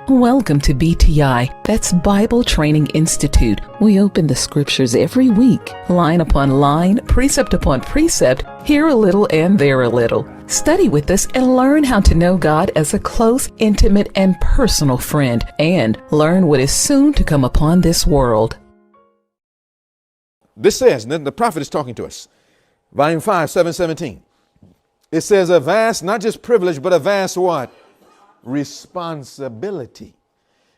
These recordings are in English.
Welcome to BTI, that's Bible Training Institute. We open the scriptures every week, line upon line, precept upon precept, here a little and there a little. Study with us and learn how to know God as a close, intimate, and personal friend, and learn what is soon to come upon this world. This says, and then the prophet is talking to us, volume 5, 717. It says a vast, not just privilege, but a vast what? Responsibility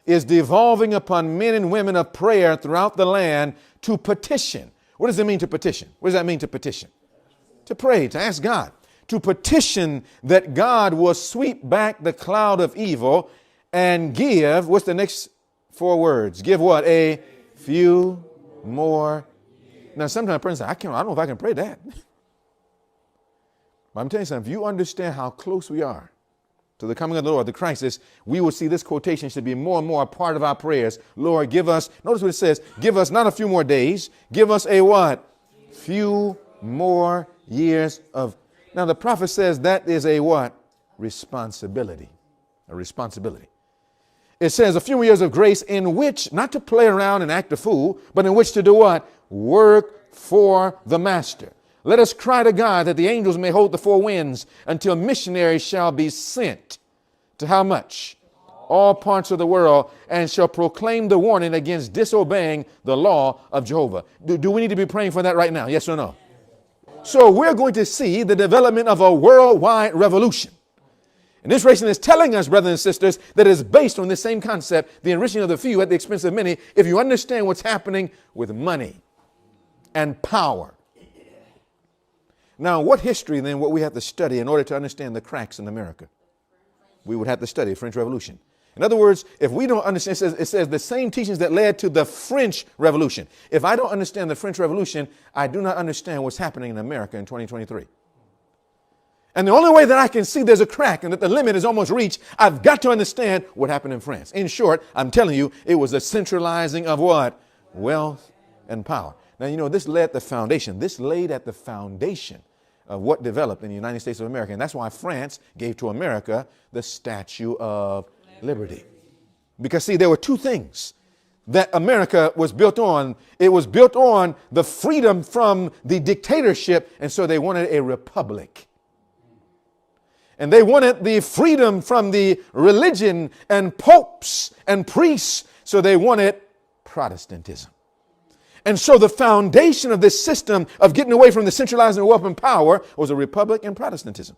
is devolving upon men and women of prayer throughout the land to petition. What does it mean to petition? What does that mean to petition? To pray, to ask God, to petition that God will sweep back the cloud of evil and give, what's the next 4 words? Give what? A few more. Now, sometimes a person says, I don't know if I can pray that. But I'm telling you something, if you understand how close we are to the coming of the Lord, the crisis, we will see this quotation should be more and more a part of our prayers. Lord, give us, notice what it says, give us not a few more days, give us a what? Few more years of. Now the prophet says that is a what? Responsibility. A responsibility. It says a few more years of grace in which, not to play around and act a fool, but in which to do what? Work for the master. Let us cry to God that the angels may hold the 4 winds until missionaries shall be sent to how much? All parts of the world, and shall proclaim the warning against disobeying the law of Jehovah. Do we need to be praying for that right now? Yes or no? So we're going to see the development of a worldwide revolution. And this revelation is telling us, brothers and sisters, that it's based on this same concept, the enriching of the few at the expense of many, if you understand what's happening with money and power. Now, what history then what we have to study in order to understand the cracks in America? We would have to study the French Revolution. In other words, if we don't understand, it says the same teachings that led to the French Revolution. If I don't understand the French Revolution, I do not understand what's happening in America in 2023. And the only way that I can see there's a crack and that the limit is almost reached, I've got to understand what happened in France. In short, I'm telling you, it was a centralizing of what? Wealth and power. Now, you know, this laid at the foundation of what developed in the United States of America. And that's why France gave to America the Statue of Liberty. Because, see, there were 2 things that America was built on. It was built on the freedom from the dictatorship, and so they wanted a republic. And they wanted the freedom from the religion and popes and priests, so they wanted Protestantism. And so the foundation of this system of getting away from the centralizing of wealth and power was a republic and Protestantism,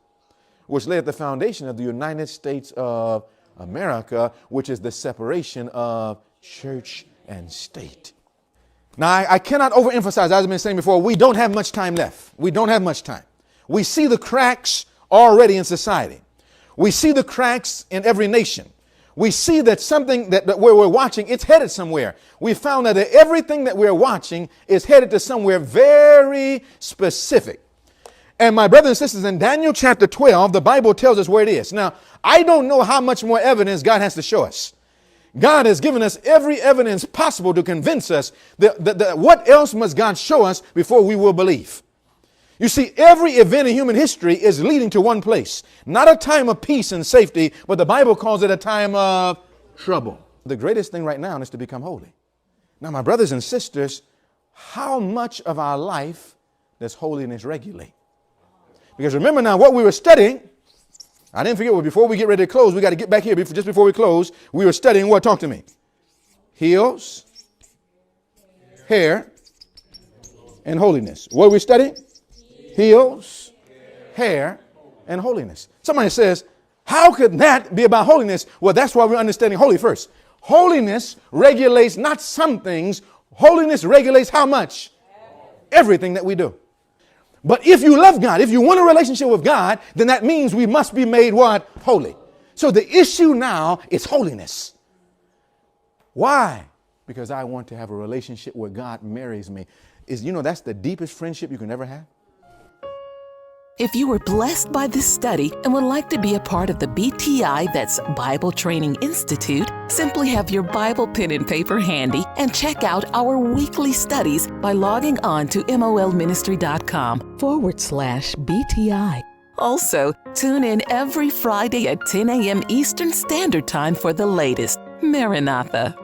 which lay at the foundation of the United States of America, which is the separation of church and state. Now, I cannot overemphasize, as I've been saying before, we don't have much time left. We don't have much time. We see the cracks already in society. We see the cracks in every nation. We see that something that where we're watching, it's headed somewhere. We found that everything that we're watching is headed to somewhere very specific. And my brothers and sisters, in Daniel chapter 12, the Bible tells us where it is. Now, I don't know how much more evidence God has to show us. God has given us every evidence possible to convince us that what else must God show us before we will believe? You see, every event in human history is leading to one place. Not a time of peace and safety, but the Bible calls it a time of trouble. The greatest thing right now is to become holy. Now, my brothers and sisters, how much of our life does holiness regulate? Because remember now what we were studying, I didn't forget, before we get ready to close, we got to get back here. Just before we close, we were studying what? Talk to me. Heels, hair, and holiness. What are we studying? Heels, hair, and holiness. Somebody says, how could that be about holiness? Well, that's why we're understanding holy first. Holiness regulates not some things. Holiness regulates how much? Everything that we do. But if you love God, if you want a relationship with God, then that means we must be made what? Holy. So the issue now is holiness. Why? Because I want to have a relationship where God marries me. That's the deepest friendship you can ever have. If you were blessed by this study and would like to be a part of the BTI, that's Bible Training Institute, simply have your Bible pen and paper handy and check out our weekly studies by logging on to molministry.com/BTI. Also, tune in every Friday at 10 a.m. Eastern Standard Time for the latest. Maranatha.